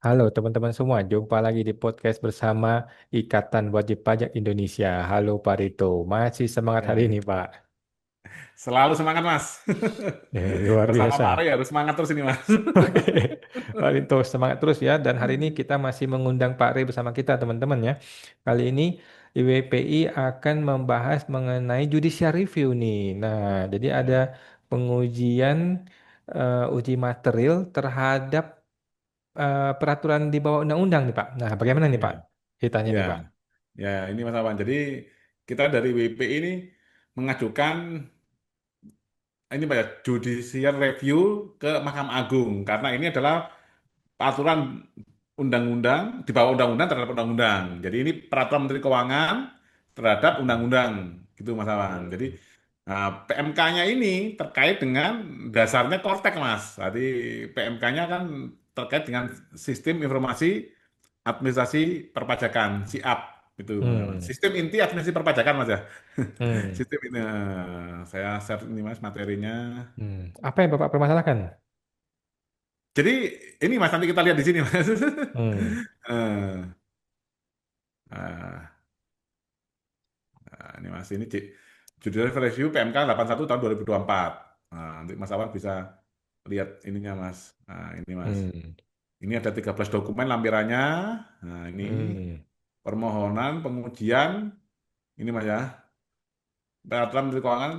Halo teman-teman semua, jumpa lagi di podcast bersama Ikatan Wajib Pajak Indonesia. Halo Pak Rito, masih semangat hari ini Ya, Pak. selalu semangat Mas. Luar Bersama Pak Roy biasa. harus semangat terus ini Mas. Oke, Pak Rito semangat terus ya. Dan hari ini kita masih mengundang Pak Rey bersama kita teman-teman ya. Kali ini IWPI akan membahas mengenai judicial review nih. Nah, jadi ada Ya, pengujian uji material terhadap peraturan di bawah undang-undang nih Pak. Nah, bagaimana nih ya, Pak? Ceritanya ya, nih Pak. ya. Ini Mas Awan. Jadi kita dari WP ini mengajukan ini Pak ya, judicial review ke Mahkamah Agung karena ini adalah peraturan undang-undang di bawah undang-undang terhadap undang-undang. Jadi ini peraturan Menteri Keuangan terhadap undang-undang gitu Mas Awan. Jadi Hmm. PMK-nya ini terkait dengan dasarnya Kortek Mas. Jadi PMK-nya kan terkait dengan sistem informasi administrasi perpajakan (SIAP) itu Mas Awan. Hmm. Sistem inti administrasi perpajakan Mas ya. Hmm. Sistem ini saya share ini Mas materinya. Hmm. Apa yang Bapak permasalahkan? Jadi ini Mas nanti kita lihat di sini Mas. Hmm. Eh, Nah, ini Mas, ini judul review PMK 81 tahun 2024. Nah, nanti Mas Awan bisa lihat ininya Mas. Nah, ini Mas. Hmm. Ini ada 13 dokumen lampirannya. Nah, ini Hmm. permohonan pengujian. Ini Mas ya. Peraturan Menteri Keuangan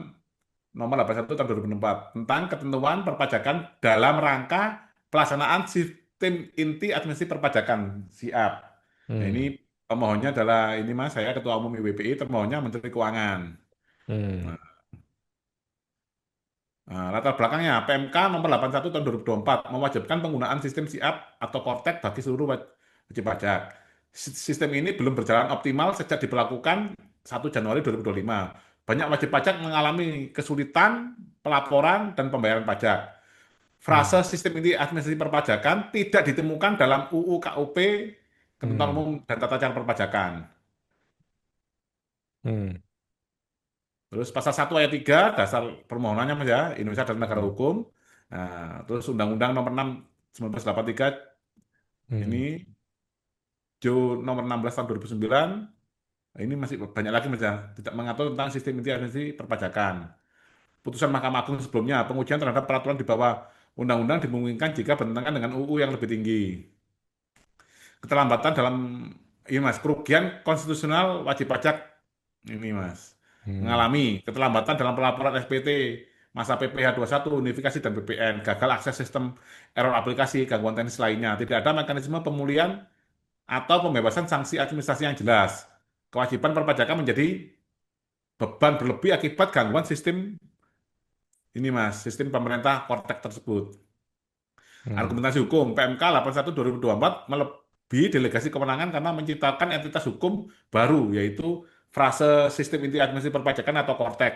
nomor 81 tahun 2024 tentang ketentuan perpajakan dalam rangka pelaksanaan sistem inti administrasi perpajakan (SIAP). Nah, ini Hmm. pemohonnya adalah ini Mas, saya Ketua Umum IWPI, termohonnya Menteri Keuangan. Hmm. Nah, latar belakangnya, PMK nomor 81 tahun 2024 mewajibkan penggunaan sistem SIAP atau Kortek bagi seluruh wajib pajak. Sistem ini belum berjalan optimal sejak diberlakukan 1 Januari 2025. Banyak wajib pajak mengalami kesulitan pelaporan dan pembayaran pajak. Frase Hmm. sistem ini administrasi perpajakan tidak ditemukan dalam UU KUP, Ketentuan Hmm. Umum dan Tata Cara Perpajakan. Hmm. Terus pasal 1 ayat 3 dasar permohonannya Mas ya, Indonesia adalah negara Hmm. hukum. Nah, terus Undang-Undang nomor 6 1983 Hmm. ini Jo nomor 16 tahun 2009. Nah, ini masih banyak lagi Mas ya, tidak mengatur tentang sistem inti administrasi perpajakan. Putusan Mahkamah Agung sebelumnya, pengujian terhadap peraturan di bawah undang-undang dimungkinkan jika bertentangan dengan UU yang lebih tinggi. Keterlambatan dalam ini Mas, kerugian konstitusional wajib pajak ini Mas. Hmm. Mengalami keterlambatan dalam pelaporan SPT, masa PPh satu unifikasi dan BPN, gagal akses sistem, error aplikasi, gangguan teknis lainnya. Tidak ada mekanisme pemulihan atau pembebasan sanksi administrasi yang jelas. Kewajiban perpajakan menjadi beban berlebih akibat gangguan sistem ini Mas, sistem pemerintah Kortek tersebut. Hmm. Argumentasi hukum, PMK 81 2024 melebihi delegasi kewenangan karena menciptakan entitas hukum baru, yaitu frase sistem inti administrasi perpajakan atau Kortek.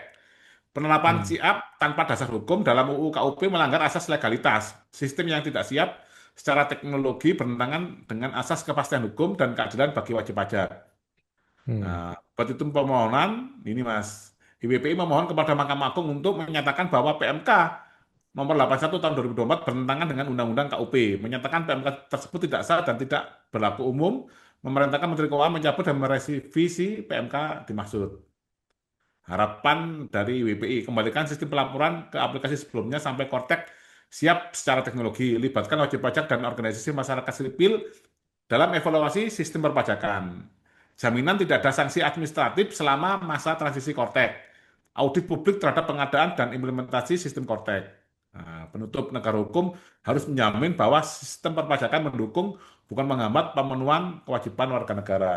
Penerapan Hmm. SIAP tanpa dasar hukum dalam UU KUP melanggar asas legalitas. Sistem yang tidak siap secara teknologi bertentangan dengan asas kepastian hukum dan keadilan bagi wajib pajak. Hmm. Nah, buat itu permohonan, ini Mas, IWPI memohon kepada Mahkamah Agung untuk menyatakan bahwa PMK nomor 81 tahun 2024 bertentangan dengan Undang-Undang KUP, menyatakan PMK tersebut tidak sah dan tidak berlaku umum, memerintahkan Menteri Keuangan mencabut dan merevisi PMK dimaksud. Harapan dari WPI, kembalikan sistem pelaporan ke aplikasi sebelumnya sampai Kortek siap secara teknologi, libatkan wajib pajak dan organisasi masyarakat sipil dalam evaluasi sistem perpajakan. Jaminan tidak ada sanksi administratif selama masa transisi Kortek. Audit publik terhadap pengadaan dan implementasi sistem Kortek. Nah, penutup negara hukum harus menjamin bahwa sistem perpajakan mendukung bukan menghambat pemenuhan kewajiban warga negara.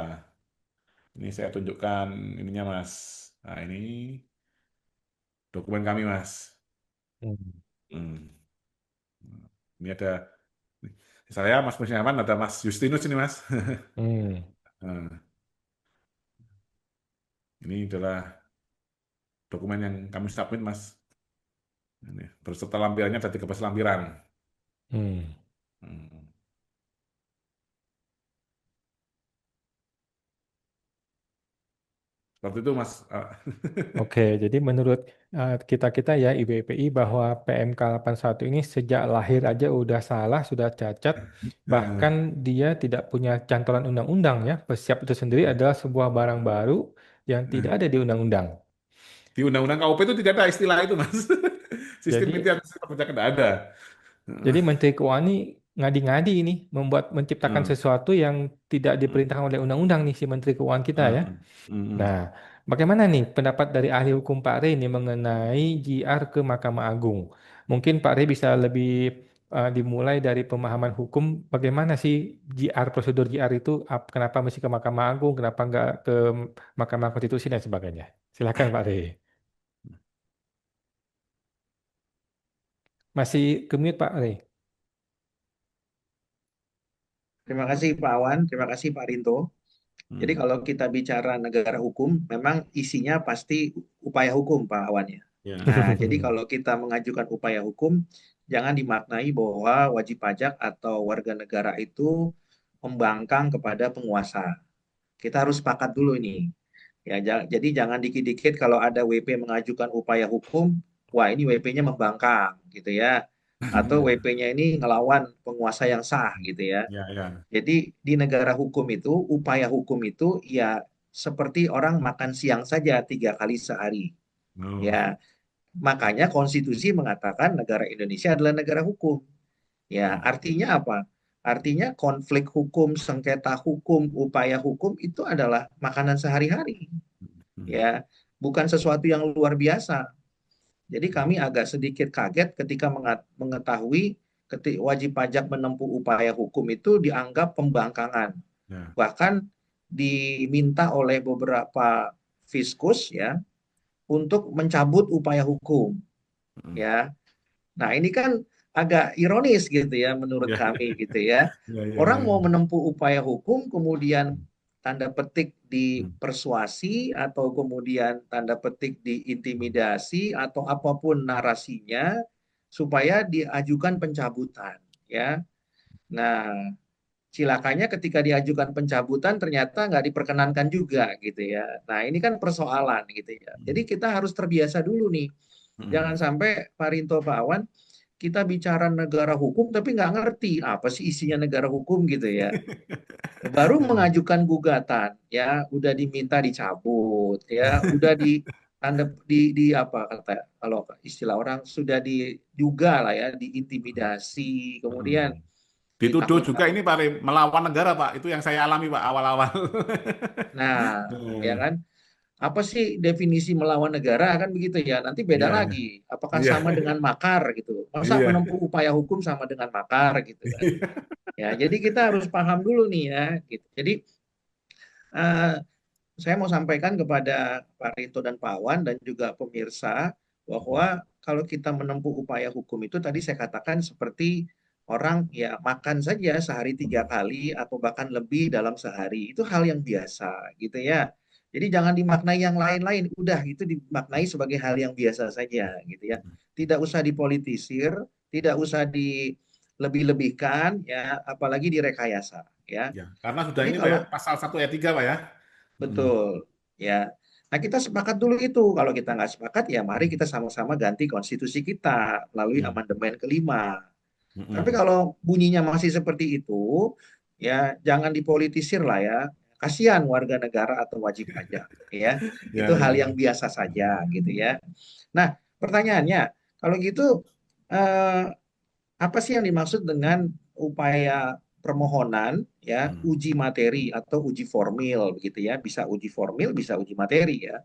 Ini saya tunjukkan ininya Mas. Nah, ini dokumen kami Mas. Hmm. Hmm. Ini ada saya Mas Musyaman, ada Mas Justinus ini Mas. Hmm. Nah, ini adalah dokumen yang kami submit Mas. Ini, berserta lampirannya ada 13 lampiran. Hmm. Hmm. Seperti itu Mas. Oke, jadi menurut kita-kita ya IBPI bahwa PMK satu ini sejak lahir aja udah salah, sudah cacat, bahkan dia tidak punya cantolan undang-undang ya. Persiap itu sendiri adalah sebuah barang baru yang tidak ada di undang-undang. Di Undang-Undang KUP itu tidak ada istilah itu Mas. Sistem Jadi inti sistem pajak tidak ada. Jadi Menteri Keuangan ini ngadi-ngadi ini menciptakan Hmm. sesuatu yang tidak diperintahkan oleh undang-undang nih si Menteri Keuangan kita ya. Hmm. Hmm. Nah, bagaimana nih pendapat dari ahli hukum Pak Rey ini mengenai JR ke Mahkamah Agung? Mungkin Pak Rey bisa lebih dimulai dari pemahaman hukum bagaimana sih JR prosedur JR itu kenapa mesti ke Mahkamah Agung, kenapa nggak ke Mahkamah Konstitusi dan sebagainya. Silakan Pak Rey. Masih ke mute Pak Rey. Terima kasih Pak Awan, terima kasih Pak Rinto. Jadi Hmm. kalau kita bicara negara hukum, memang isinya pasti upaya hukum Pak Awan ya. Ya. Nah, jadi kalau kita mengajukan upaya hukum, jangan dimaknai bahwa wajib pajak atau warga negara itu membangkang kepada penguasa. Kita harus sepakat dulu ini. Ya, jadi jangan dikit-dikit kalau ada WP mengajukan upaya hukum, wah ini WP-nya membangkang gitu ya. Atau WP-nya ini ngelawan penguasa yang sah gitu ya. Ya, ya. Jadi di negara hukum itu, upaya hukum itu ya seperti orang makan siang saja 3 kali sehari. Oh. Ya, makanya konstitusi mengatakan negara Indonesia adalah negara hukum. Ya, Hmm. artinya apa? Artinya konflik hukum, sengketa hukum, upaya hukum itu adalah makanan sehari-hari. Hmm. Ya, bukan sesuatu yang luar biasa. Jadi kami agak sedikit kaget ketika mengetahui wajib pajak menempuh upaya hukum itu dianggap pembangkangan. Ya. Bahkan diminta oleh beberapa fiskus ya untuk mencabut upaya hukum Hmm. ya. Nah, ini kan agak ironis gitu ya menurut Ya, kami gitu ya. ya, ya, Orang ya. mau menempuh upaya hukum kemudian tanda petik Hmm. dipersuasi atau kemudian tanda petik diintimidasi atau apapun narasinya supaya diajukan pencabutan ya. Nah, cilakanya ketika diajukan pencabutan ternyata nggak diperkenankan juga gitu ya. Nah, ini kan persoalan gitu ya. Jadi kita harus terbiasa dulu nih. Hmm. Jangan sampai Pak Rinto Pak Awan kita bicara negara hukum tapi nggak ngerti apa sih isinya negara hukum gitu ya. Baru mengajukan gugatan ya, udah diminta dicabut ya, udah di tanda di apa kata kalau istilah orang sudah diduga lah ya, diintimidasi, kemudian Hmm. Dituduh juga minta-minta. ini Pak Rem, melawan negara Pak. Itu yang saya alami Pak awal-awal. Nah, ya Hmm. kan? Apa sih definisi melawan negara kan begitu ya? Nanti beda Iya, lagi. Apakah iya, sama dengan makar gitu? Masa iya. menempuh upaya hukum sama dengan makar gitu kan? Ya, jadi kita harus paham dulu nih ya, gitu. Jadi eh, saya mau sampaikan kepada Pak Rito dan Pak Wan dan juga pemirsa bahwa kalau kita menempuh upaya hukum itu tadi saya katakan seperti orang ya makan saja sehari 3 kali atau bahkan lebih dalam sehari itu hal yang biasa gitu ya. Jadi jangan dimaknai yang lain-lain, udah itu dimaknai sebagai hal yang biasa saja gitu ya. Tidak usah dipolitisir, tidak usah dilebih-lebihkan ya, apalagi direkayasa ya. Ya, karena sudah Jadi ini Pak ya, kalau pasal 1 ayat 3 Pak ya. Hmm. betul, ya. Nah, kita sepakat dulu itu. Kalau kita nggak sepakat, ya mari kita sama-sama ganti konstitusi kita melalui Ya. amandemen kelima. Tapi Hmm. kalau bunyinya masih seperti itu, ya jangan dipolitisir lah ya. Kasihan warga negara atau wajib pajak, ya. Ya, Itu hal ya. yang biasa saja, gitu ya. Nah, pertanyaannya, kalau gitu eh, apa sih yang dimaksud dengan upaya permohonan ya Hmm. uji materi atau uji formil begitu ya, bisa uji formil bisa uji materi ya.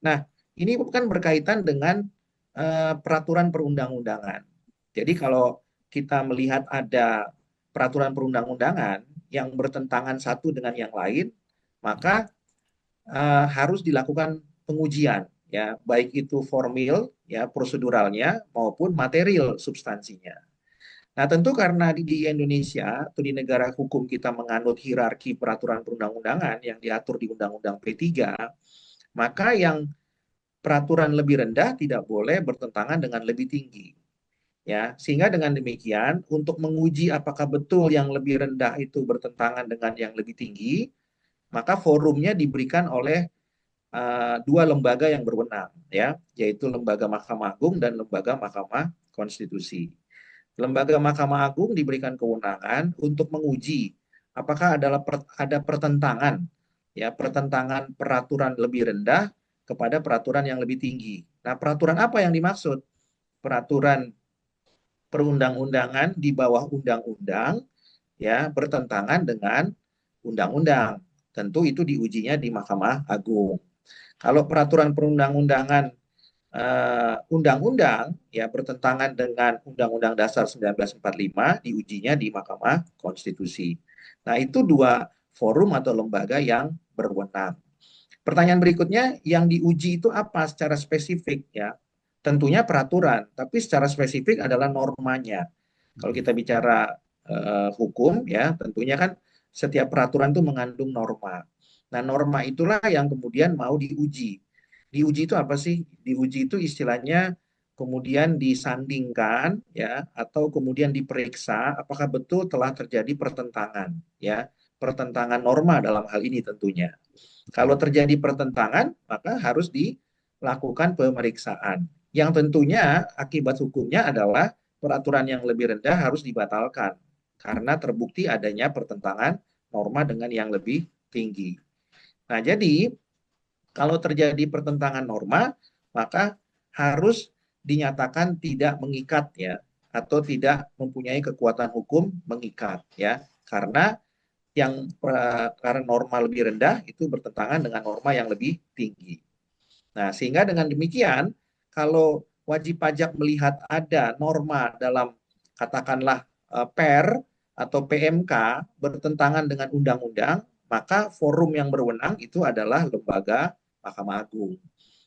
Nah, ini kan berkaitan dengan peraturan perundang-undangan. Jadi kalau kita melihat ada peraturan perundang-undangan yang bertentangan satu dengan yang lain, maka harus dilakukan pengujian ya, baik itu formil ya proseduralnya maupun material substansinya. Nah, tentu karena di Indonesia atau di negara hukum kita menganut hierarki peraturan perundang-undangan yang diatur di Undang-Undang P3, maka yang peraturan lebih rendah tidak boleh bertentangan dengan lebih tinggi. Ya, sehingga dengan demikian untuk menguji apakah betul yang lebih rendah itu bertentangan dengan yang lebih tinggi, maka forumnya diberikan oleh dua lembaga yang berwenang, ya, yaitu lembaga Mahkamah Agung dan lembaga Mahkamah Konstitusi. Lembaga Mahkamah Agung diberikan kewenangan untuk menguji apakah ada pertentangan, ya, pertentangan peraturan lebih rendah kepada peraturan yang lebih tinggi. Nah, peraturan apa yang dimaksud? Peraturan perundang-undangan di bawah undang-undang, ya, bertentangan dengan undang-undang. Tentu itu diujinya di Mahkamah Agung. Kalau peraturan perundang-undangan undang-undang, ya, bertentangan dengan Undang-Undang Dasar 1945, diujinya di Mahkamah Konstitusi. Nah, itu dua forum atau lembaga yang berwenang. Pertanyaan berikutnya, yang diuji itu apa secara spesifik, ya? Tentunya peraturan, tapi secara spesifik adalah normanya. Kalau kita bicara hukum, ya, tentunya kan setiap peraturan itu mengandung norma. Nah, norma itulah yang kemudian mau diuji. Diuji itu apa sih? Diuji itu istilahnya kemudian disandingkan, ya, atau kemudian diperiksa apakah betul telah terjadi pertentangan, ya, pertentangan norma dalam hal ini tentunya. Kalau terjadi pertentangan, maka harus dilakukan pemeriksaan. Yang tentunya akibat hukumnya adalah peraturan yang lebih rendah harus dibatalkan karena terbukti adanya pertentangan norma dengan yang lebih tinggi. Nah, jadi kalau terjadi pertentangan norma, maka harus dinyatakan tidak mengikat, ya, atau tidak mempunyai kekuatan hukum mengikat, ya, karena karena norma lebih rendah itu bertentangan dengan norma yang lebih tinggi. Nah, sehingga dengan demikian, kalau wajib pajak melihat ada norma dalam katakanlah PER atau PMK bertentangan dengan undang-undang, maka forum yang berwenang itu adalah lembaga Mahkamah Agung.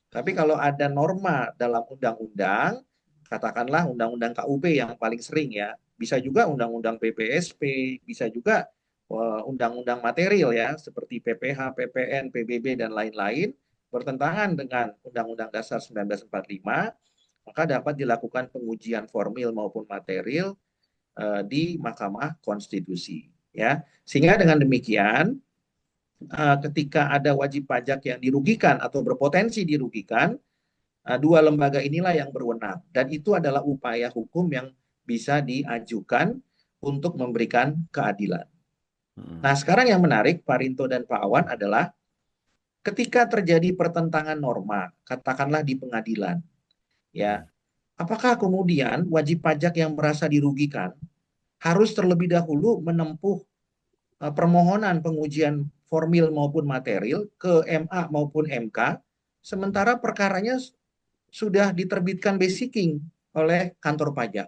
Tapi kalau ada norma dalam undang-undang, katakanlah undang-undang KUP yang paling sering, ya, bisa juga undang-undang PPSP, bisa juga undang-undang material, ya, seperti PPH, PPN, PBB dan lain-lain bertentangan dengan Undang-Undang Dasar 1945, maka dapat dilakukan pengujian formil maupun material di Mahkamah Konstitusi, ya. Sehingga dengan demikian ketika ada wajib pajak yang dirugikan atau berpotensi dirugikan, dua lembaga inilah yang berwenang, dan itu adalah upaya hukum yang bisa diajukan untuk memberikan keadilan. Nah, sekarang yang menarik, Pak Rinto dan Pak Awan, adalah ketika terjadi pertentangan norma, katakanlah di pengadilan, ya, apakah kemudian wajib pajak yang merasa dirugikan harus terlebih dahulu menempuh permohonan pengujian formil maupun material ke MA maupun MK, sementara perkaranya sudah diterbitkan basicing oleh kantor pajak.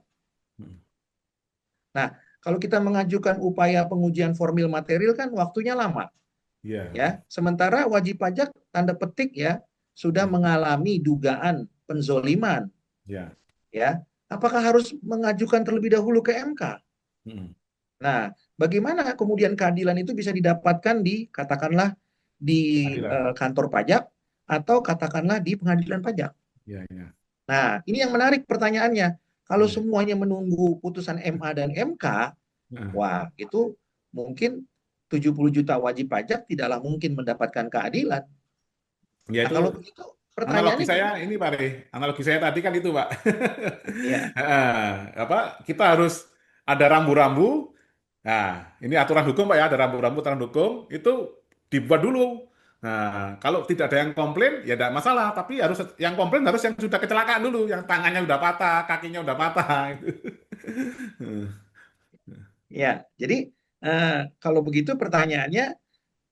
Nah, kalau kita mengajukan upaya pengujian formil material kan waktunya lama, ya. Sementara wajib pajak tanda petik, ya, sudah mengalami dugaan penzoliman, ya. Apakah harus mengajukan terlebih dahulu ke MK? Nah, bagaimana kemudian keadilan itu bisa didapatkan di katakanlah di kantor pajak atau katakanlah di pengadilan pajak? Nah, ini yang menarik pertanyaannya. Kalau semuanya menunggu putusan MA dan MK, wah, itu mungkin 70 juta wajib pajak tidaklah mungkin mendapatkan keadilan. Ya, Nah, itu kalau begitu analogi pertanyaannya saya gimana? ini Pak Re. Analogi saya tadi kan itu Pak. Ya, Kita harus ada rambu-rambu. Nah, ini aturan hukum Pak ya, ada rambu-rambu aturan hukum itu dibuat dulu. Nah, kalau tidak ada yang komplain ya tidak masalah, tapi harus yang komplain harus yang sudah kecelakaan dulu, yang tangannya udah patah, kakinya udah patah. ya. Jadi kalau begitu pertanyaannya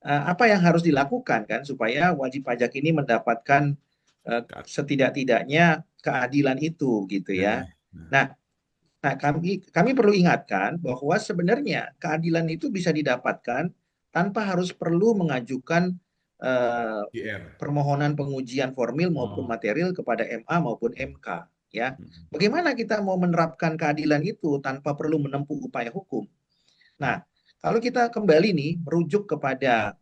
apa yang harus dilakukan kan supaya wajib pajak ini mendapatkan setidak-tidaknya keadilan itu, gitu ya. Nah, kami perlu ingatkan bahwa sebenarnya keadilan itu bisa didapatkan tanpa harus perlu mengajukan GR. permohonan pengujian formil maupun Oh. material kepada MA maupun MK, ya. Bagaimana kita mau menerapkan keadilan itu tanpa perlu menempuh upaya hukum? Nah, kalau kita kembali nih merujuk kepada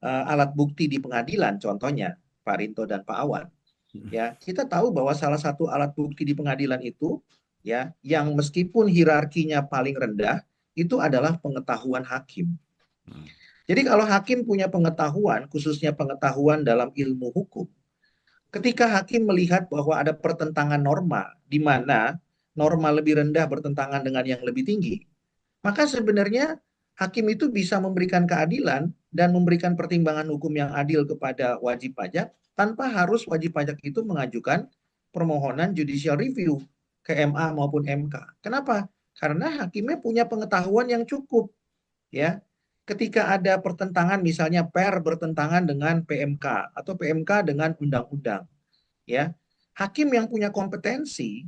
alat bukti di pengadilan, contohnya Pak Rinto dan Pak Awan, ya, kita tahu bahwa salah satu alat bukti di pengadilan itu, ya, yang meskipun hierarkinya paling rendah itu adalah pengetahuan hakim. Jadi kalau hakim punya pengetahuan, khususnya pengetahuan dalam ilmu hukum, ketika hakim melihat bahwa ada pertentangan norma, di mana norma lebih rendah bertentangan dengan yang lebih tinggi, maka sebenarnya hakim itu bisa memberikan keadilan dan memberikan pertimbangan hukum yang adil kepada wajib pajak tanpa harus wajib pajak itu mengajukan permohonan judicial review ke MA maupun MK. Kenapa? Karena hakimnya punya pengetahuan yang cukup, ya. Ketika ada pertentangan, misalnya PER bertentangan dengan PMK atau PMK dengan undang-undang, ya. Hakim yang punya kompetensi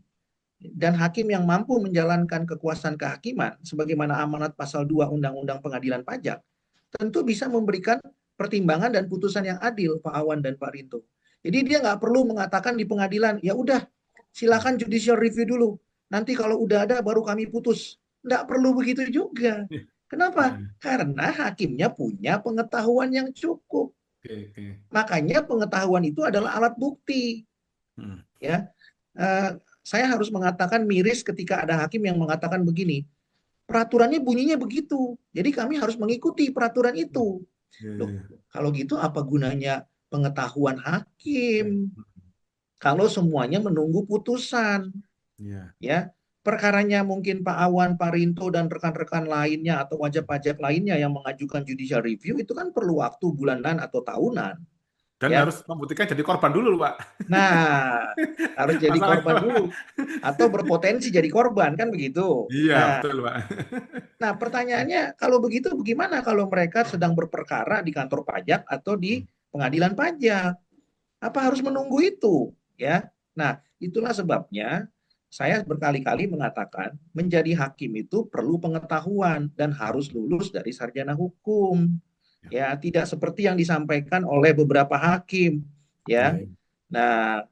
dan hakim yang mampu menjalankan kekuasaan kehakiman sebagaimana amanat pasal 2 Undang-Undang Pengadilan Pajak tentu bisa memberikan pertimbangan dan putusan yang adil, Pak Awan dan Pak Rinto. Jadi dia nggak perlu mengatakan di pengadilan, ya udah silakan judicial review dulu. Nanti kalau udah ada baru kami putus. Nggak perlu begitu juga. Kenapa? Hmm. Karena hakimnya punya pengetahuan yang cukup. Oke, oke. Makanya pengetahuan itu adalah alat bukti. Hmm. Ya, Eh, saya harus mengatakan miris ketika ada hakim yang mengatakan begini, peraturannya bunyinya begitu, jadi kami harus mengikuti peraturan itu. Ya, ya, Loh, ya. kalau gitu apa gunanya pengetahuan Ya, hakim kalau semuanya menunggu putusan, ya. ya? Perkaranya mungkin Pak Awan, Pak Rinto, dan rekan-rekan lainnya atau wajib pajak lainnya yang mengajukan judicial review itu kan perlu waktu bulanan atau tahunan, Dan ya. harus membuktikan jadi korban dulu, Pak. Nah, harus jadi Masalahnya, korban Pak. dulu atau berpotensi jadi korban kan begitu. Iya, Nah, betul, Pak. pertanyaannya kalau begitu bagaimana kalau mereka sedang berperkara di kantor pajak atau di pengadilan pajak? Apa harus menunggu itu? Ya. Nah, itulah sebabnya saya berkali-kali mengatakan menjadi hakim itu perlu pengetahuan dan harus lulus dari sarjana hukum. Ya, Ya, tidak seperti yang disampaikan oleh beberapa hakim, ya. ya, Nah,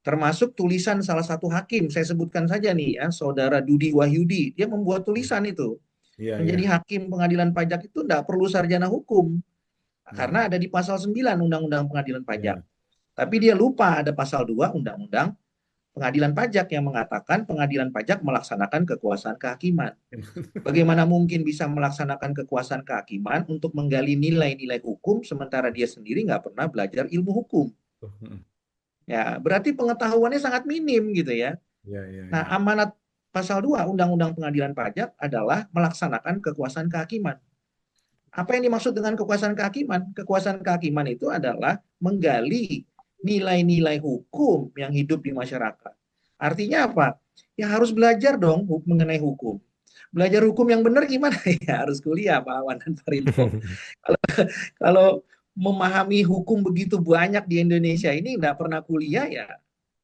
termasuk tulisan salah satu hakim, saya sebutkan saja nih ya, Saudara Dudi Wahyudi, dia membuat tulisan itu. ya, Menjadi ya. hakim pengadilan pajak itu tidak perlu sarjana hukum, karena Hmm. ada di pasal 9 Undang-Undang Pengadilan Pajak. Ya. Tapi dia lupa ada pasal 2 Undang-Undang Pengadilan Pajak yang mengatakan pengadilan pajak melaksanakan kekuasaan kehakiman. Bagaimana mungkin bisa melaksanakan kekuasaan kehakiman untuk menggali nilai-nilai hukum sementara dia sendiri nggak pernah belajar ilmu hukum? Hmm. Ya, berarti pengetahuannya sangat minim gitu ya. Ya, ya, Nah, ya. amanat pasal 2 Undang-Undang Pengadilan Pajak adalah melaksanakan kekuasaan kehakiman. Apa yang dimaksud dengan kekuasaan kehakiman? Kekuasaan kehakiman itu adalah menggali nilai-nilai hukum yang hidup di masyarakat. Artinya apa? Ya harus belajar dong mengenai hukum. Belajar hukum yang benar gimana? Ya harus kuliah Pak Awan dan Pak Rinto. Kalau, kalau memahami hukum begitu banyak di Indonesia ini nggak pernah kuliah ya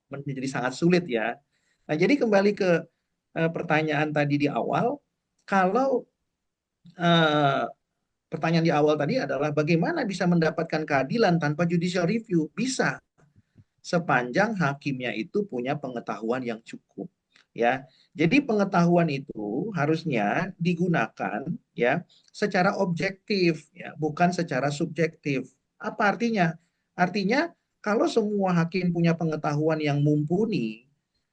menjadi sangat sulit ya. Nah, jadi kembali ke pertanyaan tadi di awal, kalau eh, pertanyaan di awal tadi adalah bagaimana bisa mendapatkan keadilan tanpa judicial review? Bisa, sepanjang hakimnya itu punya pengetahuan yang cukup. Ya, jadi pengetahuan itu harusnya digunakan ya secara objektif ya, bukan secara subjektif. Apa artinya? Artinya kalau semua hakim punya pengetahuan yang mumpuni,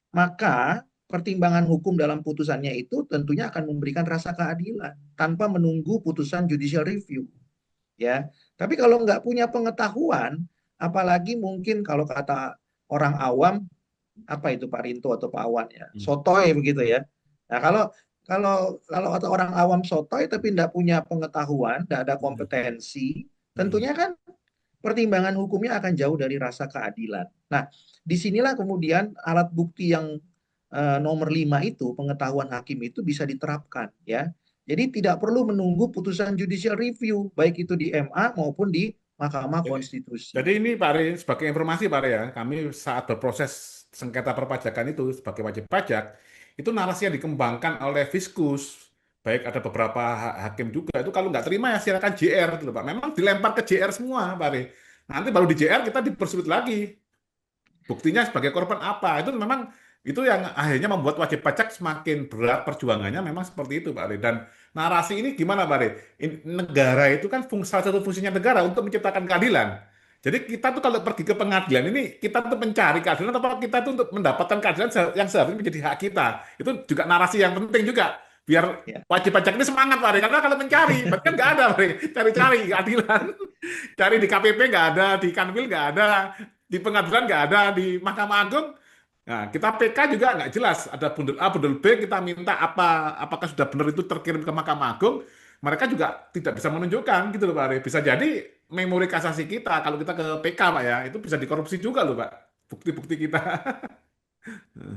maka pertimbangan hukum dalam putusannya itu tentunya akan memberikan rasa keadilan tanpa menunggu putusan judicial review, ya. Tapi kalau nggak punya pengetahuan, apalagi mungkin kalau kata orang awam, apa itu Pak Rinto atau Pak Awan ya, Hmm. sotoy begitu ya. Nah, kalau kata orang awam sotoy tapi tidak punya pengetahuan, tidak ada Hmm. kompetensi, Hmm. tentunya kan pertimbangan hukumnya akan jauh dari rasa keadilan. Nah, disinilah kemudian alat bukti yang nomor 5 itu, pengetahuan hakim itu bisa diterapkan, ya. Jadi tidak perlu menunggu putusan judicial review, baik itu di MA maupun di Mahkamah Jadi, Konstitusi. jadi ini Pak Ari, sebagai informasi Pak Ari ya, kami saat berproses sengketa perpajakan itu sebagai wajib pajak, itu narasi yang dikembangkan oleh Fiskus, baik ada beberapa hakim juga, itu kalau nggak terima ya silakan JR gitu loh Pak. Memang dilempar ke JR semua Pak Ari. Nanti baru di JR kita dipersulit lagi. Buktinya sebagai korban apa? Itu memang itu yang akhirnya membuat wajib pajak semakin berat perjuangannya memang seperti itu Pak Ari. Dan narasi ini gimana Pak Ari? Negara itu kan salah satu fungsinya negara untuk menciptakan keadilan. Jadi kita tuh kalau pergi ke pengadilan ini kita tuh mencari keadilan atau kita tuh untuk mendapatkan keadilan yang seharusnya menjadi hak kita. Itu juga narasi yang penting juga. Biar Ya. wajib pajak ini semangat, Pak Ari. Karena kalau mencari, berarti kan nggak ada, Pak Ari. Cari-cari keadilan. Cari di KPP nggak ada, di Kanwil nggak ada, di pengadilan nggak ada, di Mahkamah Agung. Nah, kita PK juga nggak jelas. Ada bundel A, bundel B, kita minta apa, apakah sudah benar itu terkirim ke Mahkamah Agung. Mereka juga tidak bisa menunjukkan, gitu loh, Pak Ari. Bisa jadi memori kasasi kita, kalau kita ke PK, Pak ya, itu bisa dikorupsi juga loh, Pak. Bukti-bukti kita.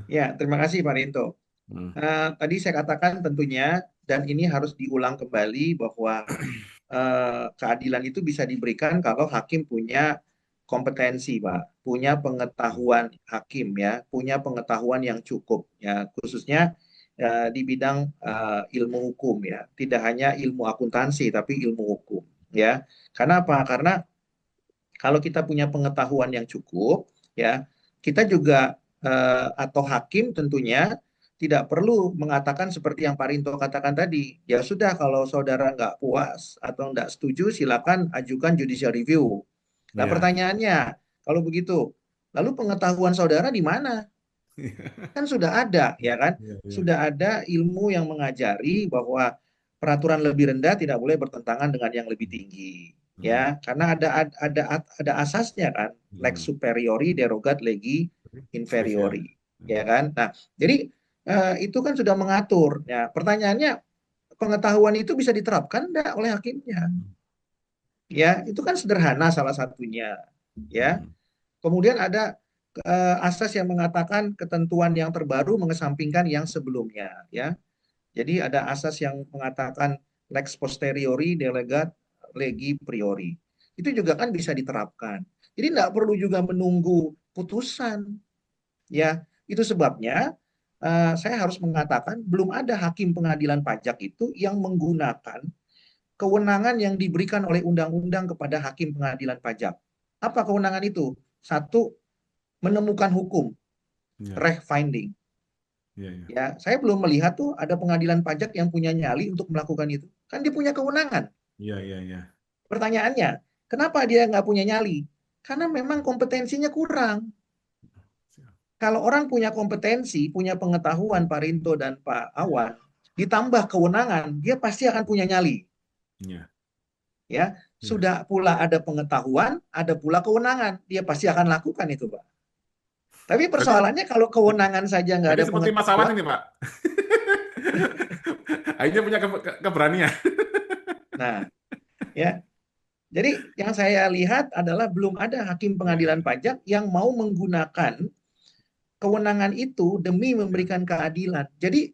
Ya, terima kasih Pak Rinto. Hmm. Tadi saya katakan tentunya, dan ini harus diulang kembali bahwa keadilan itu bisa diberikan kalau hakim punya kompetensi, Pak, punya pengetahuan hakim ya, punya pengetahuan yang cukup ya, khususnya di bidang ilmu hukum ya, tidak hanya ilmu akuntansi tapi ilmu hukum ya. Karena apa? Karena kalau kita punya pengetahuan yang cukup, ya, kita juga atau hakim tentunya tidak perlu mengatakan seperti yang Pak Rinto katakan tadi. Ya sudah, kalau saudara nggak puas atau nggak setuju, silakan ajukan judicial review. Nah, Ya. pertanyaannya, kalau begitu, lalu pengetahuan saudara di mana? Kan sudah ada, ya kan? Ya, ya. Sudah ada ilmu yang mengajari bahwa peraturan lebih rendah tidak boleh bertentangan dengan yang lebih tinggi, Hmm. ya. Karena ada asasnya kan, lex Hmm. superiori derogat legi Spesial. inferiori, ya kan? Nah, jadi itu kan sudah mengatur. Ya, pertanyaannya, pengetahuan itu bisa diterapkan enggak oleh hakimnya? Ya, itu kan sederhana salah satunya, ya. Hmm. Kemudian ada asas yang mengatakan ketentuan yang terbaru mengesampingkan yang sebelumnya, ya. Jadi ada asas yang mengatakan lex posteriori delegat legi priori. Itu juga kan bisa diterapkan. Jadi tidak perlu juga menunggu putusan, ya. Itu sebabnya saya harus mengatakan belum ada hakim pengadilan pajak itu yang menggunakan kewenangan yang diberikan oleh undang-undang kepada hakim pengadilan pajak. Apa kewenangan itu? Satu, menemukan hukum, Ya, reh finding. ya, ya. Ya, saya belum melihat tuh ada pengadilan pajak yang punya nyali untuk melakukan itu. Kan dia punya kewenangan. Ya, ya, ya. Pertanyaannya, kenapa dia nggak punya nyali? Karena memang kompetensinya kurang. Kalau orang punya kompetensi, punya pengetahuan, Pak Rinto dan Pak Awan, ditambah kewenangan, dia pasti akan punya nyali. Ya, Ya, ya. sudah pula ada pengetahuan, ada pula kewenangan, dia pasti akan lakukan itu, Pak. Tapi Berarti, persoalannya kalau kewenangan saja nggak berarti ada seperti Mas Awan pengetahuan, ini, Pak. Akhirnya punya keberanian. nah, ya. Jadi yang saya lihat adalah belum ada hakim pengadilan Ya, pajak yang mau menggunakan kewenangan itu demi ya, memberikan keadilan. Jadi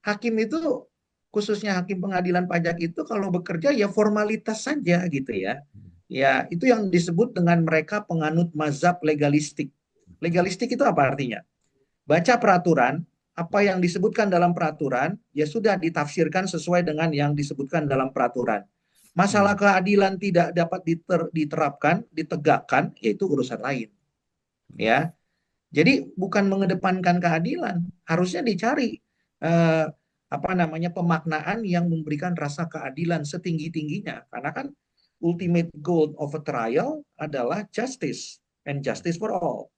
hakim itu, khususnya hakim pengadilan pajak itu kalau bekerja ya formalitas saja gitu ya. Ya, itu yang disebut dengan mereka penganut mazhab legalistik. Legalistik itu apa artinya? Baca peraturan, apa yang disebutkan dalam peraturan, ya sudah ditafsirkan sesuai dengan yang disebutkan dalam peraturan. Masalah hmm. keadilan tidak dapat diterapkan, ditegakkan, yaitu urusan lain. Ya, jadi bukan mengedepankan keadilan, harusnya dicari eh, apa namanya pemaknaan yang memberikan rasa keadilan setinggi-tingginya. Karena kan ultimate goal of a trial adalah justice and justice for all.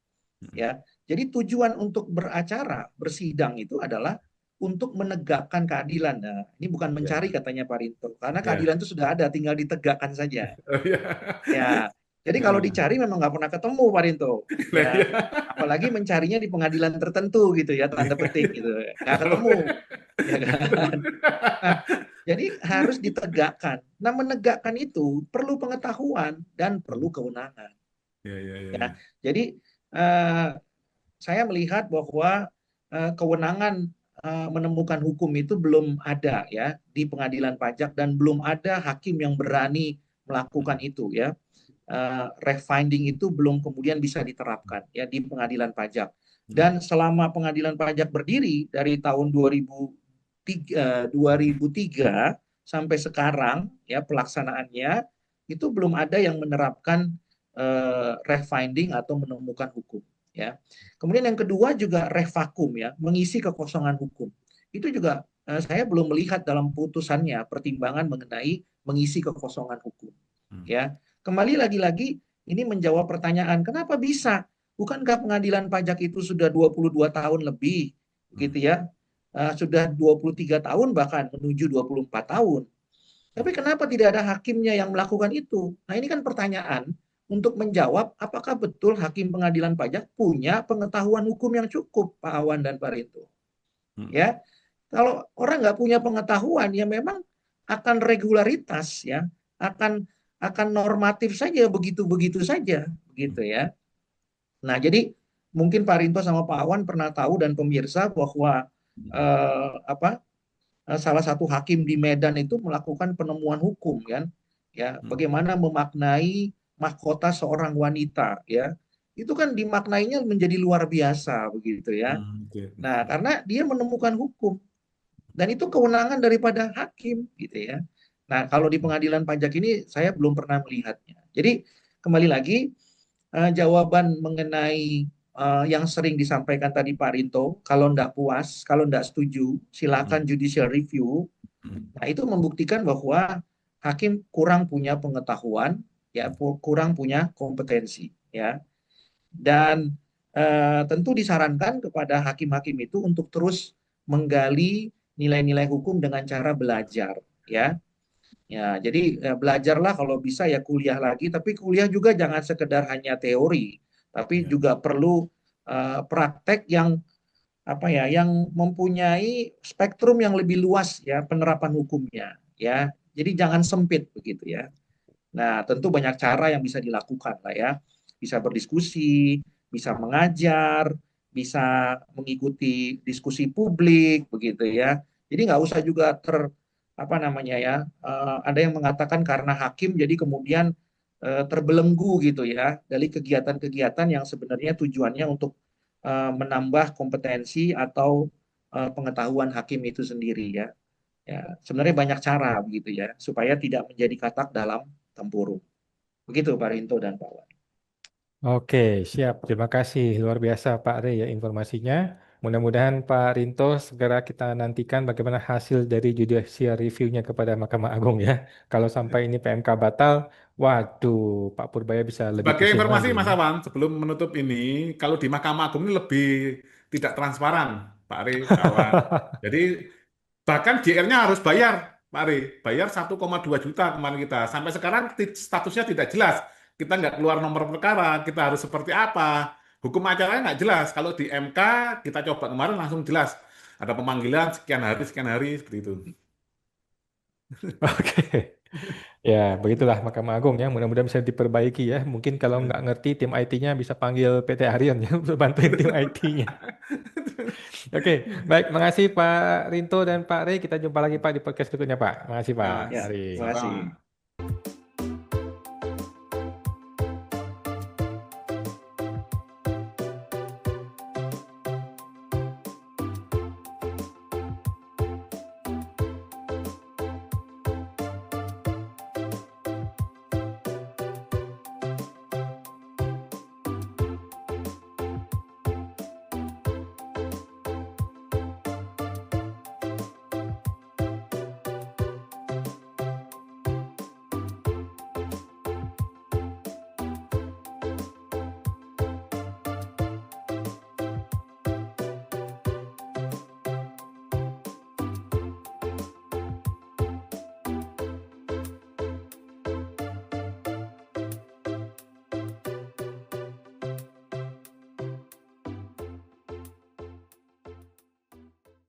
Ya, jadi tujuan untuk beracara, bersidang itu adalah untuk menegakkan keadilan. Nah, ini bukan Ya, mencari katanya Pak Rinto, karena ya. keadilan itu sudah ada, tinggal ditegakkan saja. Oh, ya. Ya, jadi kalau Nah, dicari memang nggak pernah ketemu Pak Rinto. nah, Ya, ya. apalagi mencarinya di pengadilan tertentu gitu ya, tanda petik gitu, nggak ketemu, ya kan? Nah, jadi harus ditegakkan. Nah, menegakkan itu perlu pengetahuan dan perlu kewenangan. Ya, ya, ya, Ya, ya. jadi eh, saya melihat bahwa kewenangan menemukan hukum itu belum ada ya di pengadilan pajak dan belum ada hakim yang berani melakukan itu ya. Refinding itu belum kemudian bisa diterapkan ya di pengadilan pajak. Hmm. Dan selama pengadilan pajak berdiri dari tahun 2003 sampai sekarang ya pelaksanaannya itu belum ada yang menerapkan refinding atau menemukan hukum ya. Kemudian yang kedua juga revakum ya, mengisi kekosongan hukum. Itu juga saya belum melihat dalam putusannya pertimbangan mengenai mengisi kekosongan hukum Hmm. ya. Kembali lagi-lagi ini menjawab pertanyaan, kenapa bisa? Bukankah pengadilan pajak itu sudah 22 tahun lebih Hmm. gitu ya? sudah 23 tahun bahkan menuju 24 tahun. Tapi kenapa tidak ada hakimnya yang melakukan itu? Nah, ini kan pertanyaan untuk menjawab apakah betul hakim pengadilan pajak punya pengetahuan hukum yang cukup, Pak Awan dan Pak Rinto. Ya, kalau orang nggak punya pengetahuan, ya memang akan regularitas, ya, akan normatif saja, begitu-begitu saja, begitu ya. Nah, jadi mungkin Pak Rinto sama Pak Awan pernah tahu dan pemirsa bahwa salah satu hakim di Medan itu melakukan penemuan hukum kan, ya, bagaimana memaknai mahkota seorang wanita, ya, itu kan dimaknainya menjadi luar biasa begitu ya. Nah, karena dia menemukan hukum dan itu kewenangan daripada hakim gitu ya. Nah, kalau di pengadilan pajak ini saya belum pernah melihatnya. Jadi kembali lagi jawaban mengenai yang sering disampaikan tadi Pak Rinto, kalau enggak puas, kalau enggak setuju, silakan judicial review. Nah, itu membuktikan bahwa hakim kurang punya pengetahuan, ya, kurang punya kompetensi, ya. Dan tentu disarankan kepada hakim-hakim itu untuk terus menggali nilai-nilai hukum dengan cara belajar, ya. Ya, jadi belajarlah kalau bisa ya kuliah lagi, tapi kuliah juga jangan sekedar hanya teori, tapi juga perlu praktek yang apa ya, yang mempunyai spektrum yang lebih luas ya penerapan hukumnya, ya. Jadi jangan sempit begitu ya. Nah, tentu banyak cara yang bisa dilakukan lah ya. Bisa berdiskusi, bisa mengajar, bisa mengikuti diskusi publik begitu ya. Jadi nggak usah juga apa namanya ya, ada yang mengatakan karena hakim jadi kemudian terbelenggu gitu ya dari kegiatan-kegiatan yang sebenarnya tujuannya untuk menambah kompetensi atau pengetahuan hakim itu sendiri ya. Ya, sebenarnya banyak cara begitu ya supaya tidak menjadi katak dalam tempurung. Begitu Pak Rinto dan Pak Wan. Oke, siap. Terima kasih. Luar biasa Pak Rey ya informasinya. Mudah-mudahan Pak Rinto segera kita nantikan bagaimana hasil dari judicial review-nya kepada Mahkamah Agung ya. Kalau sampai ini PMK batal, waduh, Pak Purbaya bisa lebih Sebagai pusing informasi lagi Mas ini. Awan, sebelum menutup ini, kalau di Mahkamah Agung ini lebih tidak transparan, Pak Ari, Pak Awan. Jadi bahkan GR-nya harus bayar, Pak Ari, bayar 1,2 juta kemarin kita. Sampai sekarang statusnya tidak jelas. Kita nggak keluar nomor perkara, kita harus seperti apa. Hukum acaranya nggak jelas. Kalau di MK kita coba kemarin langsung jelas. Ada pemanggilan sekian hari seperti itu. Oke. Ya, begitulah Mahkamah Agung ya. Mudah-mudahan bisa diperbaiki ya. Mungkin kalau nggak ngerti tim IT-nya bisa panggil PT Haryon ya untuk bantuin tim IT-nya. Oke, baik. Makasih Pak Rinto dan Pak Rey. Kita jumpa lagi Pak di podcast berikutnya Pak. Makasih Pak. Ya, Ya, Mari. terima kasih. sama-sama.